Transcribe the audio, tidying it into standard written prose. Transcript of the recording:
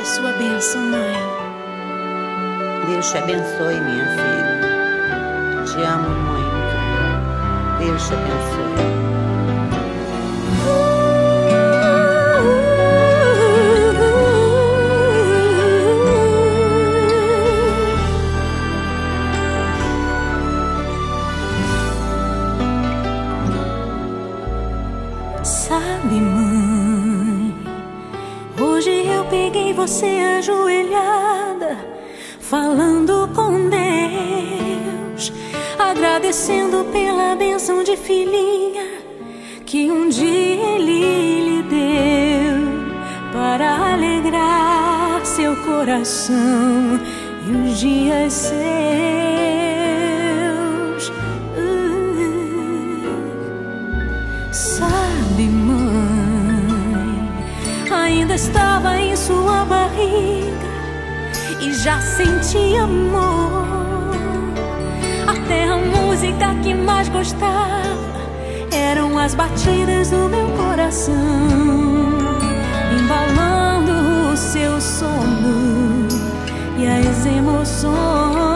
a sua bênção, mãe. Deus te abençoe, minha filha. Te amo muito. Deus te abençoe. Sabe, mãe, hoje eu peguei você ajoelhada, falando com Deus, agradecendo pela bênção de filhinha que um dia Ele lhe deu, para alegrar seu coração e os dias seus. Sabe, mãe, ainda estava em sua barriga e já sentia amor. Até a música que mais gostava eram as batidas do meu coração, embalando o seu sono e as emoções.